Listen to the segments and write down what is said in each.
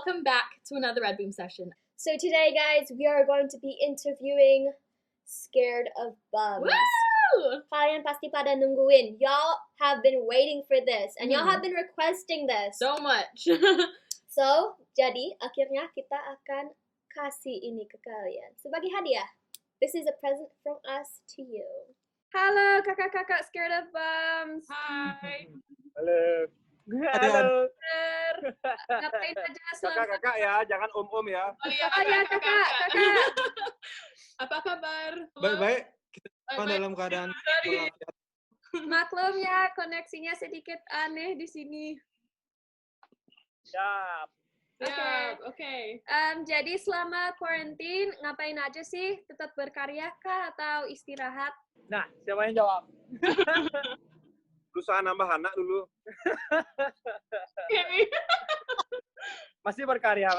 welcome back to another Red Boom session. So today, guys, we are going to be interviewing Scared of Bums. Woo! Kalian pasti pada nungguin. Y'all have been waiting for this, and y'all have been requesting this. So much. So, jadi akhirnya kita akan kasih ini ke kalian sebagai hadiah. This is a present from us to you. Halo kakak-kakak Scared of Bums. Hi. Halo. Halo. Ngapain aja selama... Kakak ya, jangan om ya. Oh iya, Oh ya kakak. Apa kabar? Baik-baik, kita Baik-baik. dalam keadaan Sorry. Maklum ya, koneksinya sedikit aneh di sini. Siap. Siap, oke. Jadi selama quarantine ngapain aja sih? Tetap berkarya kah atau istirahat? Nah, siapa yang jawab? Berusaha nambah anak dulu. Masih berkarya.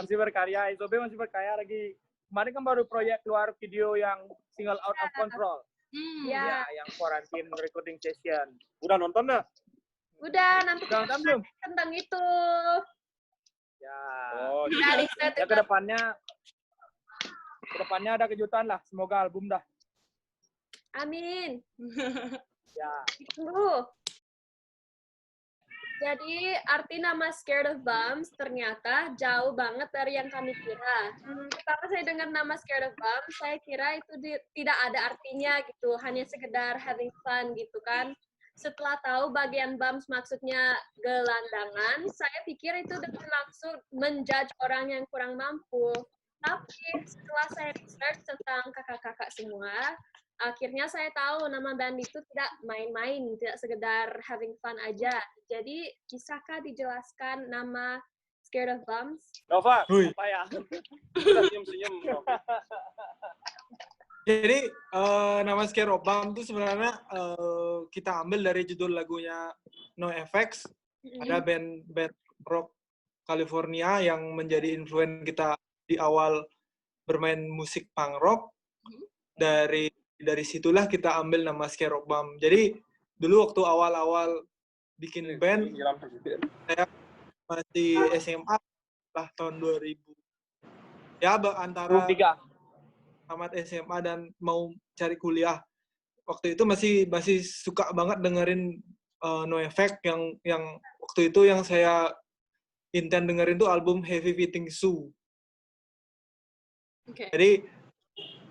Isobe masih berkarya lagi. Kemarin kan baru proyek keluar video yang single Out of Control. Ya. Ya, yang quarantine recording session. Udah nonton dah? Udah, nanti Udah nonton belum? tentang itu. Ya. Oh, Ya, Lisa, Ya kedepannya ada kejutan lah. Semoga album dah. Amin. Ya. Tunggu. Jadi arti nama Scared of Bums ternyata jauh banget dari yang kami kira. Pertama saya dengar nama Scared of Bums, saya kira itu tidak ada artinya gitu, hanya sekedar having fun gitu kan. Setelah tahu bagian bums maksudnya gelandangan, saya pikir itu dengan maksud menjudge orang yang kurang mampu. Tapi setelah saya research tentang kakak-kakak semua, akhirnya saya tahu nama band itu tidak main-main, tidak sekedar having fun aja. Jadi, bisakah dijelaskan nama Scared of Bums? Nova, Hui. apa ya? Kita senyum-senyum. Jadi nama Scare of Bum itu sebenarnya kita ambil dari judul lagunya NoFX. Ada band rock California yang menjadi influence kita di awal bermain musik punk rock. Dari situlah kita ambil nama Scare of Bum. Jadi dulu waktu awal-awal bikin band, saya masih SMA lah tahun 2000. Ya antara 23. tamat SMA dan mau cari kuliah. Waktu itu masih suka banget dengerin NoFX yang waktu itu yang saya intent dengerin tuh album Heavy Fitting Shoe. Oke. Jadi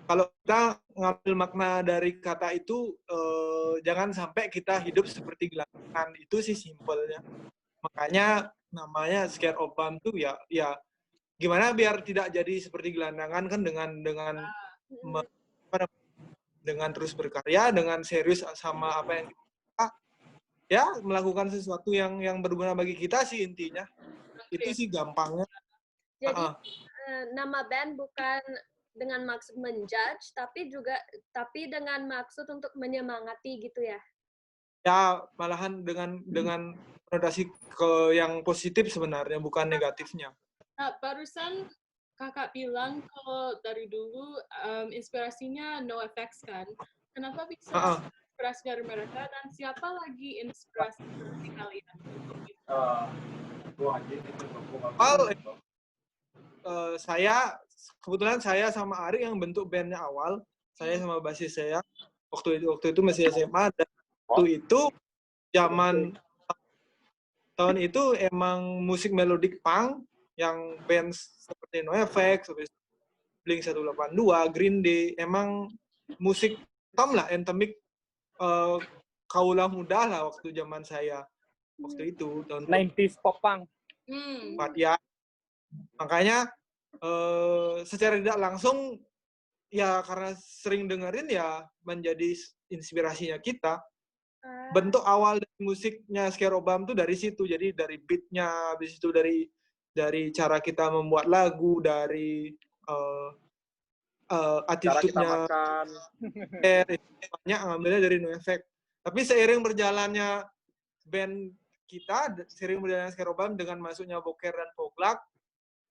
kalau kita ngambil makna dari kata itu, jangan sampai kita hidup seperti gelandangan. Itu sih simpelnya. Makanya namanya Scare of Bum tuh ya gimana biar tidak jadi seperti gelandangan kan dengan terus berkarya, dengan serius sama apa yang kita melakukan sesuatu yang berguna bagi kita sih intinya. Itu sih gampangnya. Jadi, nama band bukan dengan maksud menjudge, tapi dengan maksud untuk menyemangati gitu ya? Ya, malahan dengan konotasi ke yang positif sebenarnya, bukan negatifnya. Nah, barusan kakak bilang kalau dari dulu inspirasinya NoFX kan. Kenapa bisa inspirasi dari mereka dan siapa lagi inspirasi dari kalian? Kebetulan saya sama Ari yang bentuk bandnya awal. Saya sama basis saya. Waktu itu masih SMA. Dan waktu itu zaman tahun itu emang musik melodic punk yang band seperti NoFX, Blink-182, Green Day, emang musik endemik kaula muda lah waktu zaman saya. Waktu itu tahun 90s pop punk. Ya. Makanya secara tidak langsung ya karena sering dengerin ya menjadi inspirasinya kita. Bentuk awal dari musiknya Scare of Bum tuh dari situ. Jadi dari beat-nya, habis itu dari cara kita membuat lagu, dari attitude-nya. Banyak ngambilnya dari NoFX. Tapi seiring berjalannya band kita, seiring berjalannya Scare of Bum dengan masuknya Boker dan Poglak,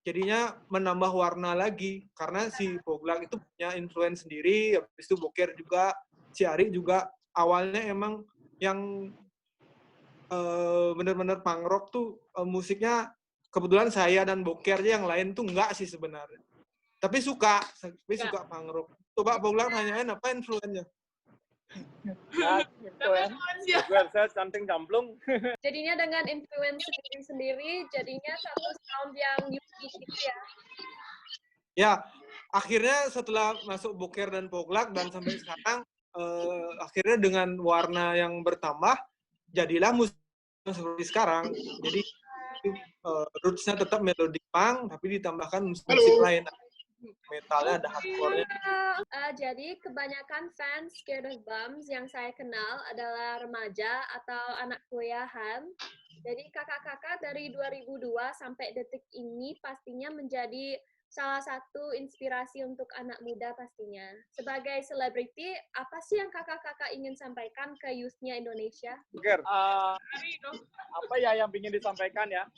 jadinya menambah warna lagi. Karena si Poglak itu punya influence sendiri, habis itu Boker juga, si Ari juga awalnya emang yang bener-bener punk rock tuh musiknya kebetulan saya dan Boker aja, yang lain tuh enggak sih sebenarnya. Tapi suka punk rock. Coba Boglang tanyain apa influennya. Nah, influence. Saya canting camplung. Jadinya dengan influence sendiri, jadinya satu sound yang unique gitu ya. Ya, akhirnya setelah masuk Boker dan Poglak dan sampai sekarang, akhirnya dengan warna yang bertambah, jadilah musik seperti sekarang. Jadi roots-nya tetap melodic punk, tapi ditambahkan musik lain. Metalnya ada hardcore-nya. Jadi kebanyakan fans Scared of Bombs yang saya kenal adalah remaja atau anak kuliahan. Jadi kakak-kakak dari 2002 sampai detik ini pastinya menjadi salah satu inspirasi untuk anak muda pastinya. Sebagai selebriti, apa sih yang kakak-kakak ingin sampaikan ke youth-nya Indonesia? Boker, apa ya yang ingin disampaikan ya?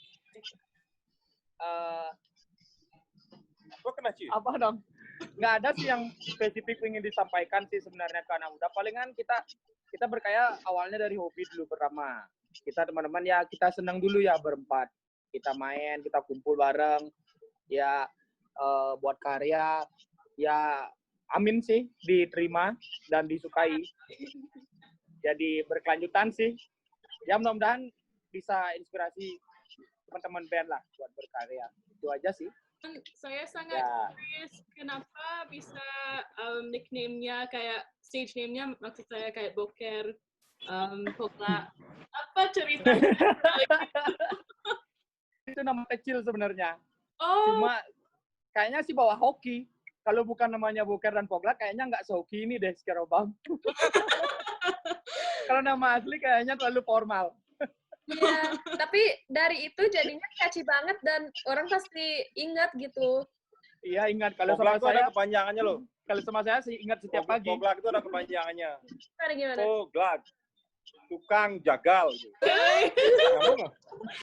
Apa dong? Nggak ada sih yang spesifik ingin disampaikan sih sebenarnya ke anak muda. Palingan kita berkarya awalnya dari hobi dulu pertama. Kita teman-teman ya kita senang dulu ya berempat. Kita main, kita kumpul bareng. Ya buat karya. Ya amin sih diterima dan disukai. Jadi berkelanjutan sih. Ya mudah-mudahan bisa inspirasi teman-teman band lah buat berkarya. Itu aja sih. Saya sangat curious kenapa bisa nickname-nya kayak stage name-nya, maksud saya kayak Boker, Poglak. Apa ceritanya? Itu nama kecil sebenarnya. Oh. Cuma kayaknya sih bawa hoki. Kalau bukan namanya Boker dan Poglak, kayaknya nggak sehoki ini deh Scared of Bombs. Kalau nama asli kayaknya terlalu formal. Iya, tapi dari itu jadinya catchy banget dan orang pasti ingat gitu. Iya, ingat. Kalau sama saya ada kepanjangannya loh. Kalau sama saya sih ingat setiap pagi. Poglak itu ada kepanjangannya. Gimana? Poglak. Tukang jagal.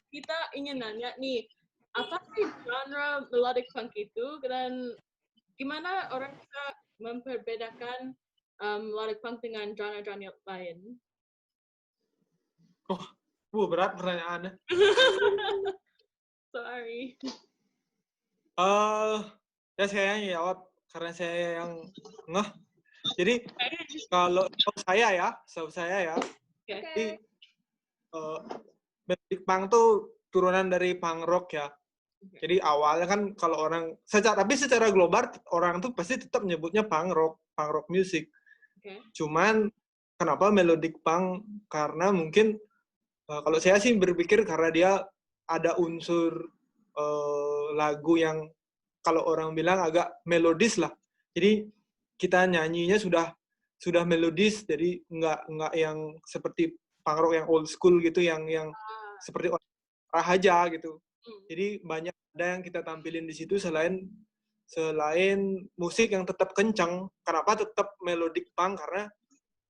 Kita ingin nanya nih, apa sih genre melodic punk itu dan gimana orang bisa memperbedakan melodic punk dengan genre-genre lain? Berat pertanyaannya. Sorry. Ya saya yang jawab karena saya yang ngeh. Jadi kalau saya ya, jadi melodic punk tuh turunan dari punk rock ya. Jadi awalnya kan kalau orang secara global orang tuh pasti tetap nyebutnya punk rock music. Cuman kenapa melodic punk? Karena mungkin kalau saya sih berpikir karena dia ada unsur lagu yang kalau orang bilang agak melodis lah. Jadi kita nyanyinya sudah melodis, jadi nggak yang seperti punk rock yang old school gitu, yang seperti orang aja gitu. Jadi banyak ada yang kita tampilin di situ selain musik yang tetap kencang. Kenapa tetap melodic punk? Karena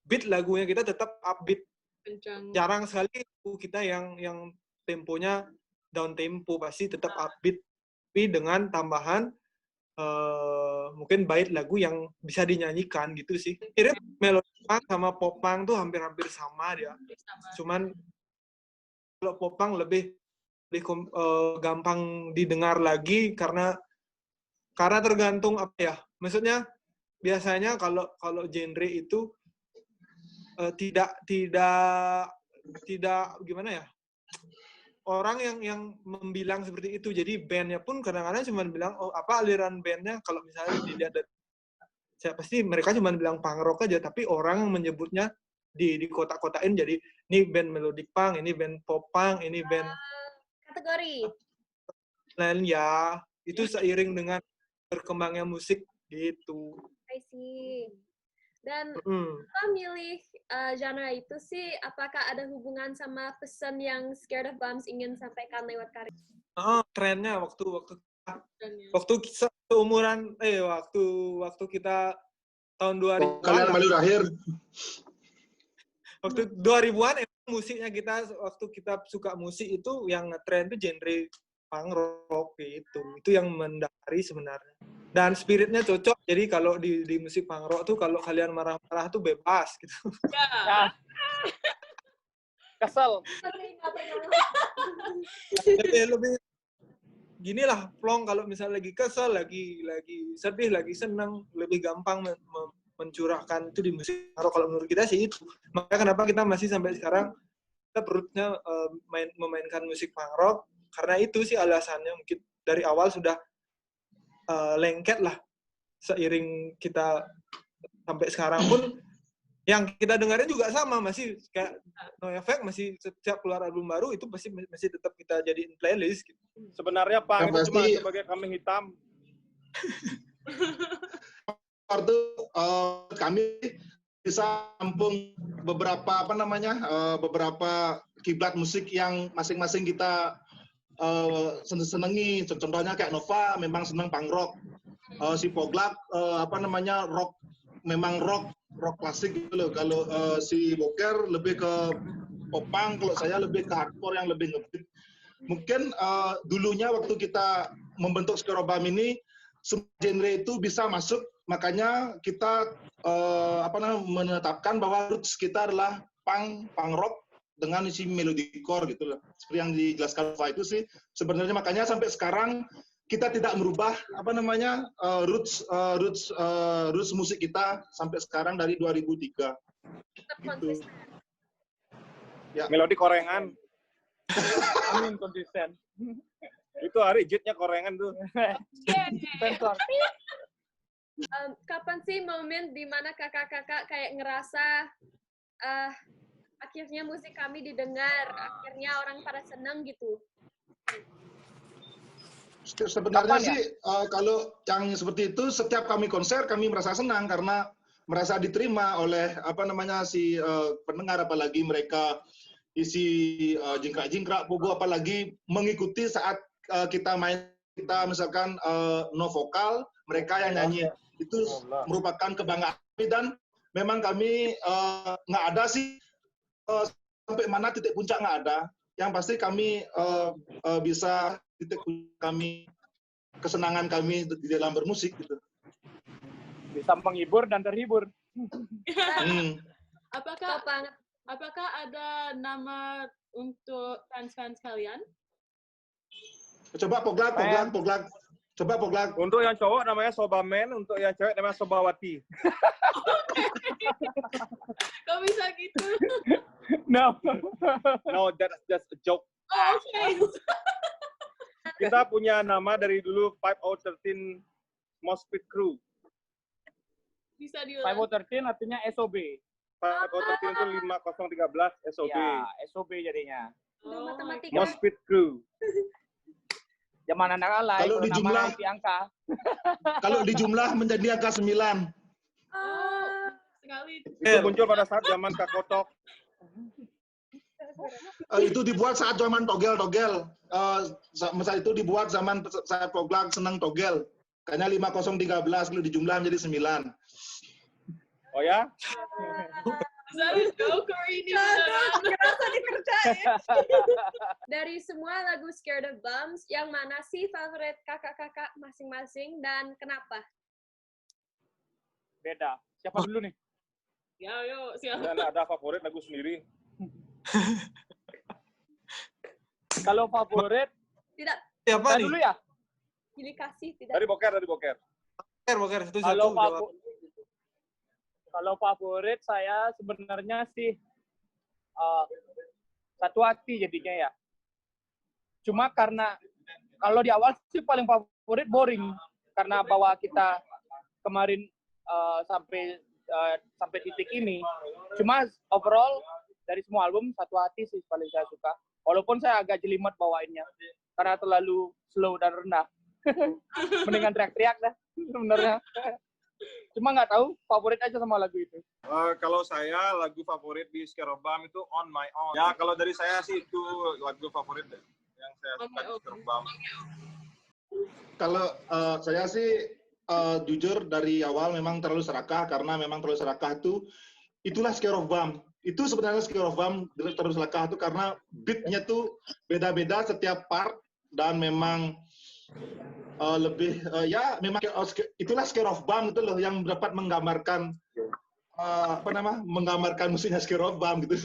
beat lagunya kita tetap upbeat. Kencang. Jarang sekali kita yang temponya down tempo, pasti tetap upbeat, tapi dengan tambahan mungkin bait lagu yang bisa dinyanyikan gitu sih. Mirip melodic punk sama pop punk tuh hampir-hampir sama dia. Cuman kalau pop punk lebih gampang didengar lagi karena tergantung apa ya. Maksudnya biasanya kalau genre itu tidak gimana ya, orang yang membilang seperti itu. Jadi bandnya pun kadang-kadang cuma bilang apa aliran bandnya, kalau misalnya dilihat dari pasti mereka cuma bilang punk rock aja, tapi orang yang menyebutnya di kotak-kotakin jadi ini band melodic punk, ini band pop punk, ini band kategori lain ya. Itu seiring dengan berkembangnya musik gitu. I see. Dan apa milih genre itu sih? Apakah ada hubungan sama pesan yang Scared of Bombs ingin sampaikan lewat karya? Trennya waktu seumuran waktu kita tahun 2000-an. Kalian baru lahir. Waktu 2000-an musiknya kita, waktu kita suka musik itu yang ngetren itu genre punk rock gitu. Itu yang mendasari sebenarnya. Dan spiritnya cocok, jadi kalau di musik punk rock tuh kalau kalian marah-marah tuh bebas gitu. Ya. Kesel. ginilah plong kalau misalnya lagi kesel, lagi sedih, lagi senang, lebih gampang mencurahkan itu di musik punk rock. Kalau menurut kita sih itu. Makanya kenapa kita masih sampai sekarang kita perutnya memainkan musik punk rock, karena itu sih alasannya. Mungkin dari awal sudah lengket lah, seiring kita sampai sekarang pun yang kita dengarin juga sama, masih kayak NoFX, masih setiap keluar album baru itu masih tetap kita jadiin playlist gitu. Sebenarnya Pang itu cuma sebagai kambing hitam. Itu kami bisa tampung beberapa beberapa kiblat musik yang masing-masing kita senengi. Contohnya kayak Nova memang senang punk rock, si Poglak rock, memang rock klasik gitu loh. Kalau si Boker lebih ke pop punk, kalau saya lebih ke hardcore yang lebih ngebeat. Mungkin dulunya waktu kita membentuk Skerobam ini semua genre itu bisa masuk, makanya kita menetapkan bahwa roots kita adalah punk rock dengan isi melodicore gitu loh. Seperti yang dijelaskan Pak itu sih sebenarnya, makanya sampai sekarang kita tidak merubah roots musik kita sampai sekarang dari 2003. Gitu. Ya. Melodi korengan. Amin, konsisten. Itu hari jitnya korengan tuh. Sensor. Kapan sih momen di mana kakak-kakak kayak ngerasa akhirnya musik kami didengar, akhirnya orang pada senang gitu? Sebenarnya sih kalau yang seperti itu setiap kami konser kami merasa senang karena merasa diterima oleh si pendengar, apalagi mereka isi jingkrak-jingkrak pogo, apalagi mengikuti saat kita main, kita misalkan no vokal, mereka yang nyanyi, itu merupakan kebanggaan kami. Dan memang kami nggak ada sih sampai mana titik puncak, nggak ada. Yang pasti kami bisa titik kami, kesenangan kami di dalam bermusik gitu. Bisa menghibur dan terhibur. Apakah ada nama untuk fans-fans kalian? Coba Poglak. Coba Poglak. Untuk yang cowok namanya Sobamen, untuk yang cewek namanya Sobawati. Kok bisa gitu? No, that's just a joke. Oh, okay. Kita punya nama dari dulu 5013 Mospit Crew. Bisa diulang. 5013 artinya SOB. 5013 itu 5013 SOB. Ya, SOB jadinya. Matematika. Mospit Crew. Zaman anak alay, kalau di jumlah angka. Kalau di jumlah menjadi angka 9. Sekali. Itu muncul pada saat zaman Kakotok. Itu dibuat saat zaman togel. Masa itu dibuat zaman saat Poglak senang togel. Kayaknya 5013 kalau dijumlah menjadi 9. Oh ya? Saya joker ini beneran. Ngerasa dikerjain. Dari semua lagu Scared of Bombs, yang mana sih favorit kakak-kakak masing-masing dan kenapa? Beda. Siapa dulu nih? Ya, yuk, siapa? Dan ada favorit lagu sendiri. Kalau favorit, Tidak. Siapa nih? dulu ya? Pilih kasih, tidak. Dari Boker. Boker satu-satu. Kalau favorit saya sebenarnya sih Satu Hati jadinya ya. Cuma karena kalau di awal sih paling favorit Boring, karena bawa kita kemarin sampai titik ini. Cuma overall dari semua album Satu Hati sih paling saya suka. Walaupun saya agak jelimet bawainnya karena terlalu slow dan rendah. Mendingan teriak-teriak dah sebenarnya. Cuma nggak tahu, favorit aja sama lagu itu. Kalau saya, lagu favorit di Skerobam itu On My Own. Ya, kalau dari saya sih itu lagu favorit deh, yang saya suka di Skerobam. Kalau saya sih jujur dari awal memang terlalu serakah, karena memang terlalu serakah itulah Skerobam. Itu sebenarnya Skerobam terlalu serakah itu karena beatnya tuh beda-beda setiap part, dan memang memang itulah Skerobam itu loh yang dapat menggambarkan menggambarkan musiknya Skerobam gitu.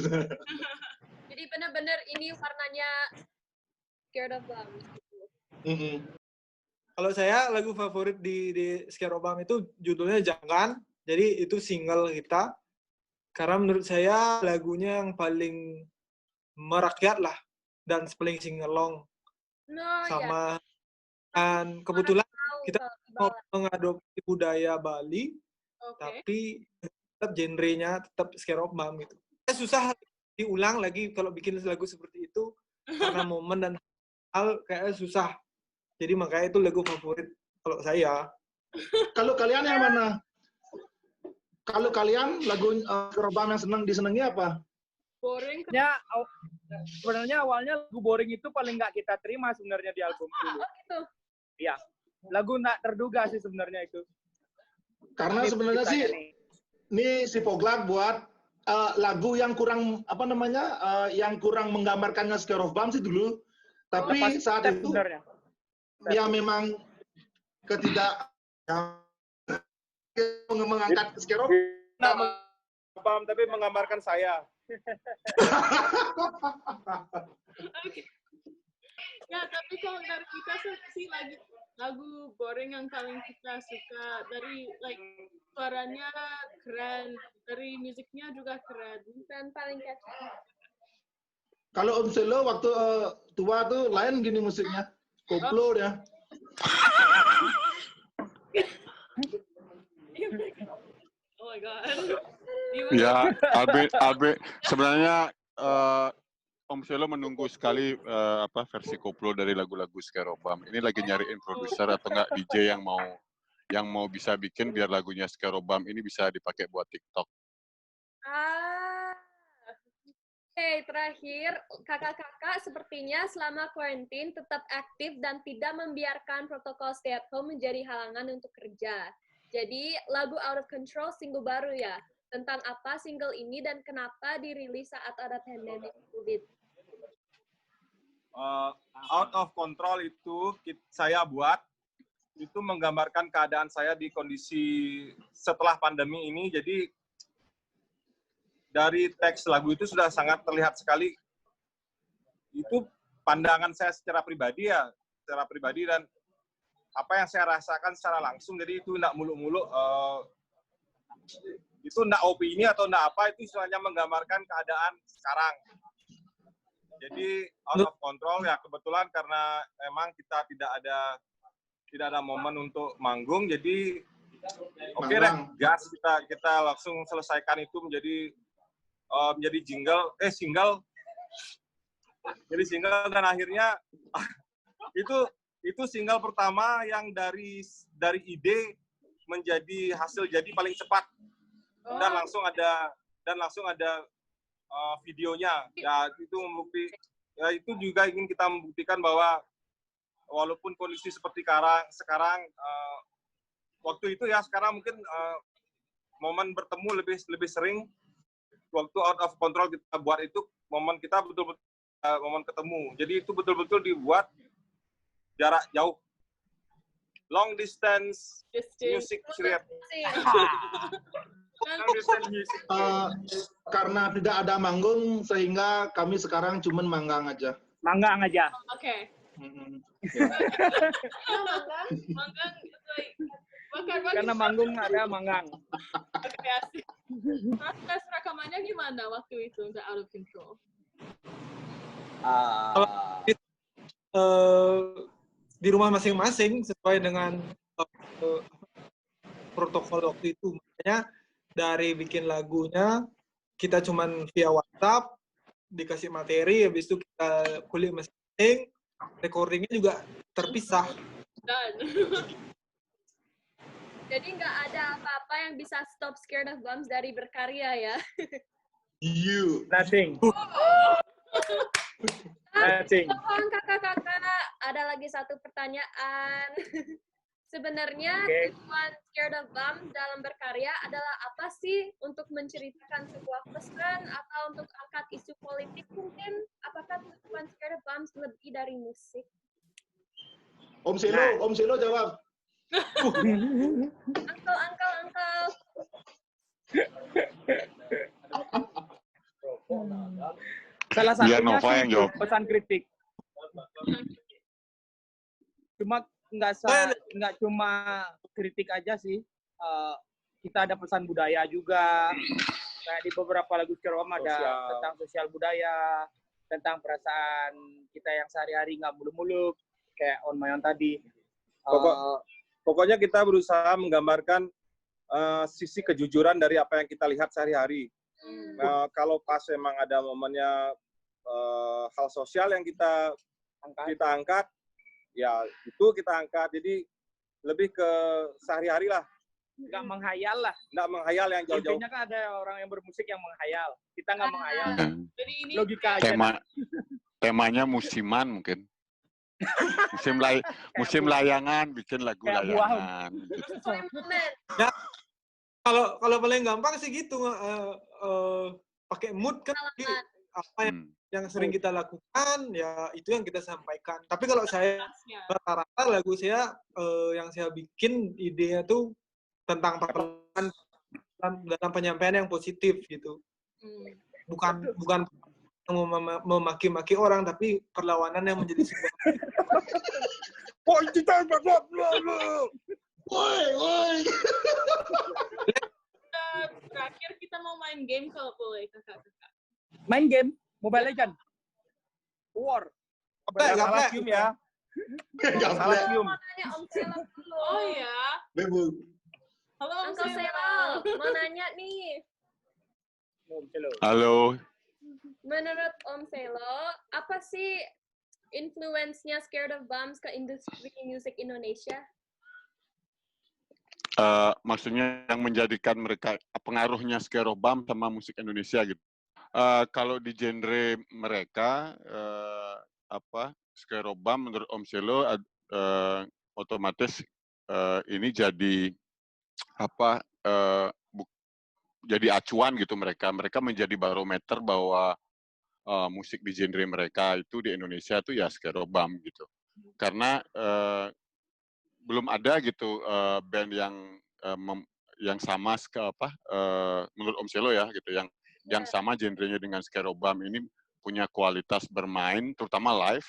Jadi benar-benar ini warnanya Scared of Bombs. Kalau saya lagu favorit di Scarobam itu judulnya Jangan. Jadi itu single kita. Karena menurut saya lagunya yang paling merakyat lah dan paling singalong sama dan kebetulan kita mau mengadopsi budaya Bali, tapi tetap genrenya tetap Scarobam gitu. Susah diulang lagi kalau bikin lagu seperti itu karena momen dan hal kayaknya susah. Jadi makanya itu lagu favorit kalau saya. Kalau kalian yang mana? Kalau kalian lagu Scarobam yang disenangi apa? Boring. Ya, sebenarnya awalnya lagu boring itu paling nggak kita terima sebenarnya di album dulu. Gitu. Iya, lagu nggak terduga sih sebenarnya itu. Karena sebenarnya sih, ini si Poglak buat lagu yang kurang yang kurang menggambarkannya Scarobam sih dulu. Tapi saat itu sebenarnya ya memang mengangkat Scarobam tapi menggambarkan saya. Okay. Ya, tapi kalau dari kita sih lagu boring yang paling kita suka dari suaranya keren, dari musiknya juga keren dan paling catchy. Kalau Om Selo waktu tua tuh lain gini musiknya, koplo dia. Oh my god. Ya, Albert sebenarnya Om Selo menunggu sekali versi koplo dari lagu-lagu Scarobam. Ini lagi nyariin produser atau enggak DJ yang mau bisa bikin biar lagunya Scarobam ini bisa dipakai buat TikTok. Oke, terakhir kakak-kakak sepertinya selama quarantine tetap aktif dan tidak membiarkan protokol stay at home menjadi halangan untuk kerja. Jadi lagu Out of Control single baru ya. Tentang apa single ini dan kenapa dirilis saat ada pandemi COVID? Out of Control itu saya buat itu menggambarkan keadaan saya di kondisi setelah pandemi ini. Jadi dari teks lagu itu sudah sangat terlihat sekali itu pandangan saya secara pribadi dan apa yang saya rasakan secara langsung. Jadi itu enggak muluk-muluk itu enggak opini atau enggak apa, itu istilahnya menggambarkan keadaan sekarang. Jadi Out of Control ya kebetulan karena memang kita tidak ada momen untuk manggung, jadi oke deh, gas kita langsung selesaikan itu menjadi single. Jadi single dan akhirnya itu single pertama yang dari ide menjadi hasil jadi paling cepat. Dan langsung ada videonya. Ya itu juga ingin kita membuktikan bahwa walaupun kondisi seperti sekarang waktu itu ya sekarang mungkin momen bertemu lebih sering. Waktu Out of Control kita buat itu momen kita betul-betul momen ketemu. Jadi itu betul-betul dibuat jarak jauh. Long distance music trip. Karena tidak ada manggung sehingga kami sekarang cuman manggang aja. Oke. Manggang karena manggung ada manggang. Oke, asik. Proses rekamannya gimana waktu itu untuk Out of Control? Di rumah masing-masing sesuai dengan protokol waktu itu. Makanya dari bikin lagunya kita cuman via WhatsApp dikasih materi, habis itu kita kulik masing-masing, recordingnya juga terpisah. Jadi nggak ada apa-apa yang bisa stop Scared of Bombs dari berkarya ya? Nothing. Kakak-kakak, ada lagi satu pertanyaan. Sebenarnya tujuan Scared of Bombs dalam berkarya adalah apa sih? Untuk menceritakan sebuah pesan atau untuk angkat isu politik mungkin? Apakah tujuan Scared of Bombs lebih dari musik? Om Selo jawab. Uncle. Salah satunya Nova yang jawab. pesan kritik. Cuma nggak cuma kritik aja sih. Kita ada pesan budaya juga. Kayak di beberapa lagu Scare of Bomb ada tentang sosial budaya, tentang perasaan kita yang sehari-hari nggak muluk-muluk, kayak On My Own tadi. Pokoknya kita berusaha menggambarkan sisi kejujuran dari apa yang kita lihat sehari-hari. Kalau pas emang ada momennya hal sosial yang kita angkat, ya itu kita angkat. Jadi lebih ke sehari-hari lah. Nggak menghayal lah. Nggak menghayal yang jauh-jauh. Intinya kan ada orang yang bermusik yang menghayal. Kita nggak menghayal. Jadi ini Logika aja. Temanya musiman mungkin. Musim layangan, bikin lagu Kayak layangan. Ya, kalau paling gampang sih gitu, pakai mood kan. Apa yang sering kita lakukan, ya itu yang kita sampaikan. Tapi kalau saya rata-rata lagu saya yang saya bikin idenya tuh tentang perlawanan dalam penyampaian yang positif gitu. Bukan memaki-maki orang, tapi perlawanan yang menjadi sebuah. Woi. Terakhir kita mau main game kalau boleh kakak-kakak. Main game Mobile Legend. War. Salah cium ya. Salah cium. Oh ya. Bebu. Halo Uncle Selo, mau nanya nih. Halo. Menurut Om Selo, apa sih influence-nya Scared of Bombs ke industri musik Indonesia? Maksudnya yang menjadikan mereka pengaruhnya Scared of Bombs sama musik Indonesia gitu. Kalau di genre mereka Scared of Bombs menurut Om Selo otomatis ini jadi jadi acuan gitu mereka menjadi barometer bahwa musik di genre mereka itu di Indonesia itu ya Scared of Bombs gitu. Karena belum ada gitu band yang sama menurut Om Selo ya gitu yang sama genrenya dengan Scared of Bombs ini punya kualitas bermain terutama live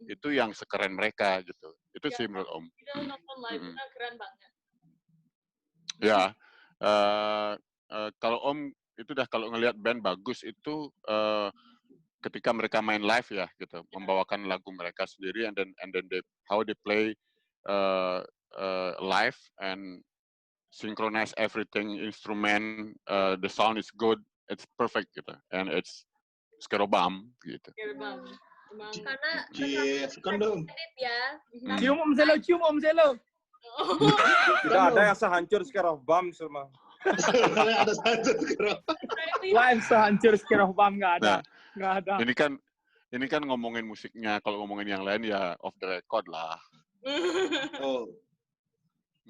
itu yang sekeren mereka gitu. Itu sih menurut Om. Kita nonton live keren banget. Ya, kalau Om itu kalau ngelihat band bagus itu ketika mereka main live ya gitu, membawakan lagu mereka sendiri and then how they play live and synchronize everything, instrument, the sound is good, it's perfect gitu, and it's Scared of Bombs gitu. Scared of Bombs. Karena Sukan dong. ya. Cium Om Selo. Tidak ada yang sehancur Scared of Bombs semua. Ada saja sekarang. Live sehancur Scared of Bombs nggak ada. Nah, Nggak ada. ini kan ngomongin musiknya, kalau ngomongin yang lain ya off the record lah. Oh.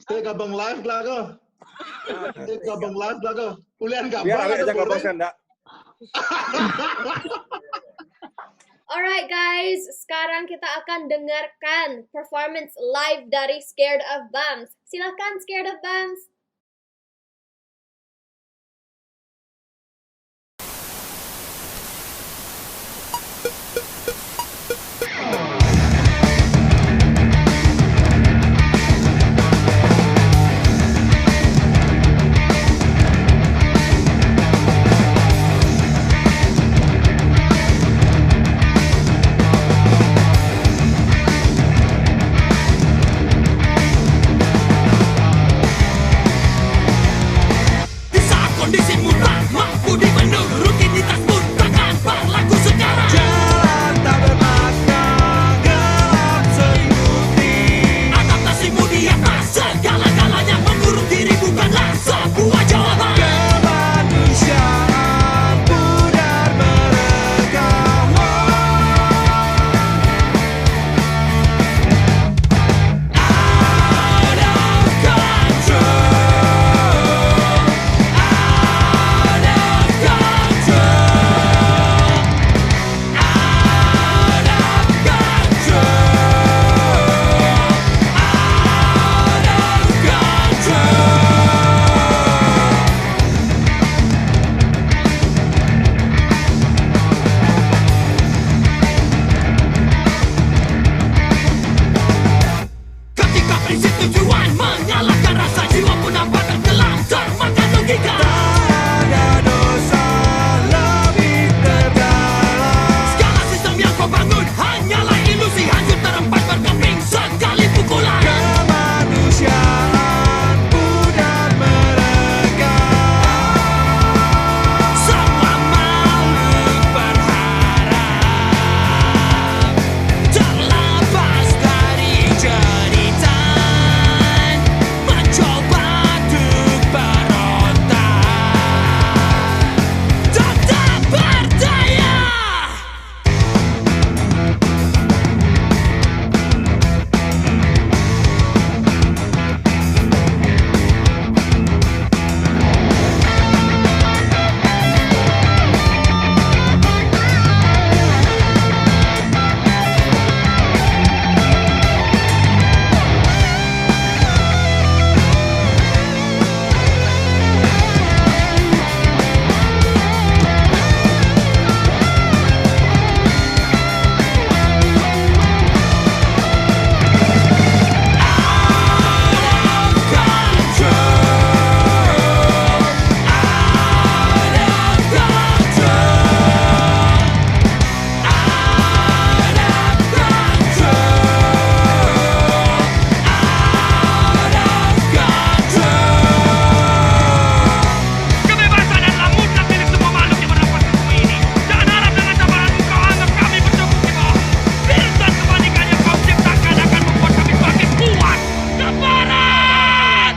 Stay gabung live lah kau. Stay gabung live lah kau. Kuliah gabung. Biar aja gabung senda. Alright guys, sekarang kita akan dengarkan performance live dari Scared of Bombs. Silakan Scared of Bombs. berisi tujuan menyalahkan rasa jiwa pun dapat tenggelam termakan logika. Tak ada dosa lebih terdalam. Segala sistem yang kau bangun hanyalah ilusi hancur terempat berkeping sekali pukulan. Kemanusiaan pudar mereka. Semua makhluk berharap terlepas dari jeritan, mencoba untuk berontak, tetap berdaya. Kebebasan adalah mutlak milik semua makhluk yang bernapas di bumi ini. Jangan harap dengan tabaranmu kau anggap kami bertubuh di bawah. Bintang kebalikan yang kau ciptakan akan membuat kami semakin kuat. Ke barat!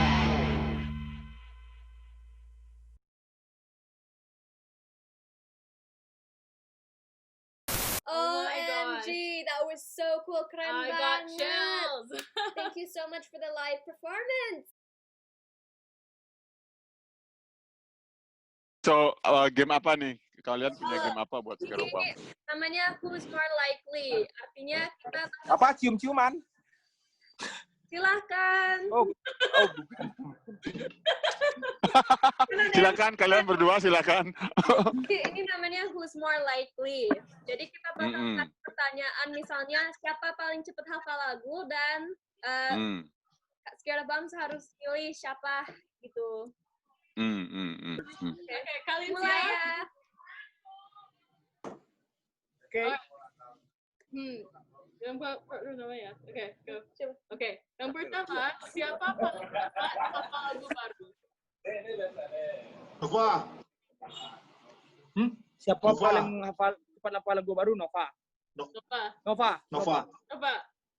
Oh my OMG, that was so cool. Keren I got banget. chills. Thank you so much for the live performance. So, game apa nih? Kalian punya game apa buat Scare Obam? Ini namanya Who's More Likely. Artinya kita Apa cium-ciuman? silahkan. Oh, bukan. Silakan kalian berdua silakan. Ini namanya Who's More Likely. Jadi kita bakal kasih pertanyaan, misalnya siapa paling cepat hafal lagu dan Scared of Bombs harus pilih siapa gitu. Oke, kalian Mulai siap? ya. Oke. Yang pertama ya. Oke, go. Oke, yang pertama, siapa paling cepat hafal lagu baru? Nova. Siapa Nova. paling cepat hafal lagu baru? Nova. Nova. Nova.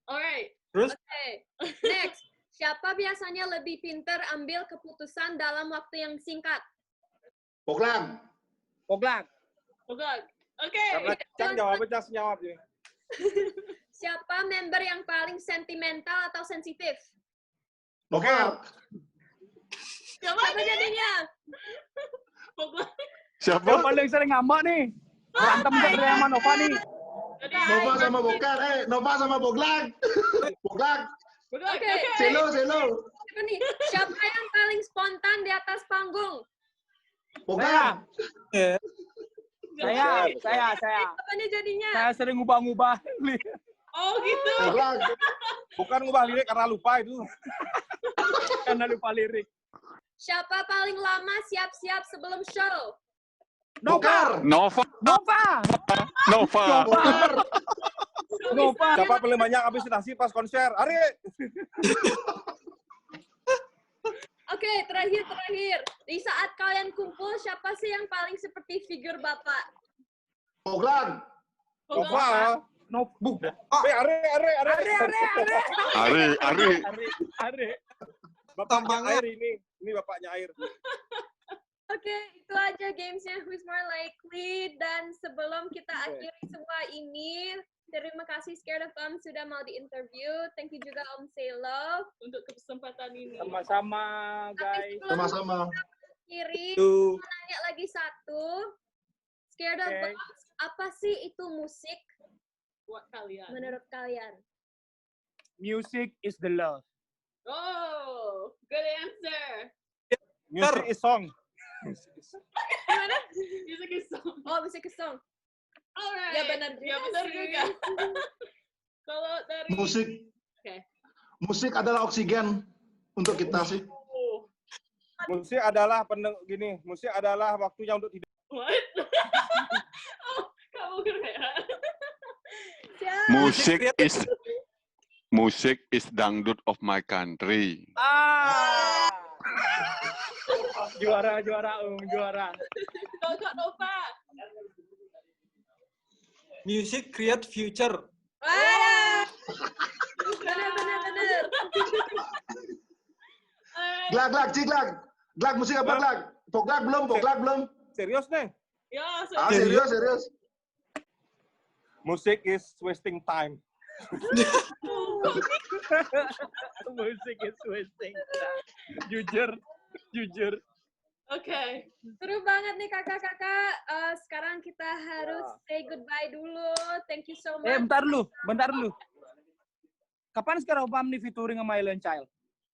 Alright. Terus? Oke. Next. Siapa biasanya lebih pintar ambil keputusan dalam waktu yang singkat? Poklang. Poglang. Oke. Karena Cang jawabnya Cang jawab ini. Siapa member yang paling sentimental atau sensitif? Boker. Siapa Siapa jadinya? Siapa? Yang paling sering ngambek nih. Berantem sama sama Nova nih. Nova sama Boker. Nova sama Boglang. Boglang. Oke. Selo. Siapa nih? Siapa yang paling spontan di atas panggung? Boglang. Saya. Apa nih jadinya? Saya sering ngubah-ngubah. Oh gitu. Boglang. Bukan ngubah lirik karena lupa itu. Karena lupa lirik. Siapa paling lama siap-siap sebelum show? Boker. Nova. Siapa paling banyak habisitasi pas konser? Ari. Oke, terakhir. Di saat kalian kumpul, siapa sih yang paling seperti figur bapak? Boglang. Nova. Ari. Bapaknya air ini. Ini bapaknya air. Oke, itu aja gamesnya Who's More Likely. Dan sebelum kita akhiri semua ini, terima kasih Scared of Bombs sudah mau di-interview. Thank you juga Om Selo Untuk kesempatan ini. Sama-sama, guys. Sama-sama. Kiri, Tuh. nanya lagi satu. Scared of Bombs, apa sih itu musik Buat kalian. menurut kalian? Music is the love. Oh, good answer. Music is song. Gimana? Music is song. Oh, musik ke song. Alright. Ya benar juga Ya benar sih. juga. Kalau dari Musik. Oke. Musik adalah oksigen untuk kita sih. Musik adalah musik adalah waktunya untuk tidur. What? Oh, kamu keren. Musik is dangdut of my country. Juara. Kak Nova. Music create future. Bener. Glak, musik apa glak? Poglak belum? Serius nih? Ya, Serius. Musik is wasting time. Musik is wasting. Jujur. Oke. Seru banget nih kakak-kakak. Sekarang kita harus say goodbye dulu. Thank you so much. Bentar lu. Kapan sekarang Obam nih featuring sama Alien Child?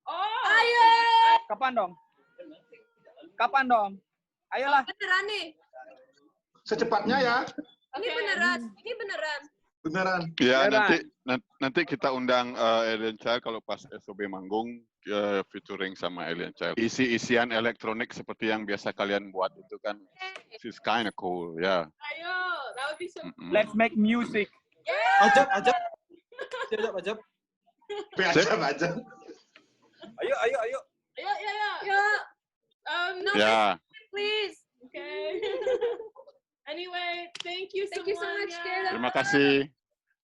Oh, Ayo. Kapan dong? Ayolah. Beneran nih. Secepatnya ya. Ini beneran. Beneran. Ya, nanti kita undang Alien Child kalau pas SOB manggung featuring sama Alien Child. Isi-isian elektronik seperti yang biasa kalian buat itu kan. It's kind of cool, ya. ayo. That would be so cool. Let's make music. Ajab. Ajab. Ayo. Ayo. No, Ya. please. Okay. Anyway, thank you Thank you so much, Kayla. Terima kasih.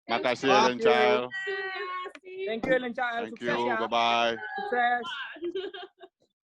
Makasih Alien Child. Thank you, Alien Child. Thank Sukses you. ya. Bye-bye. Sukses.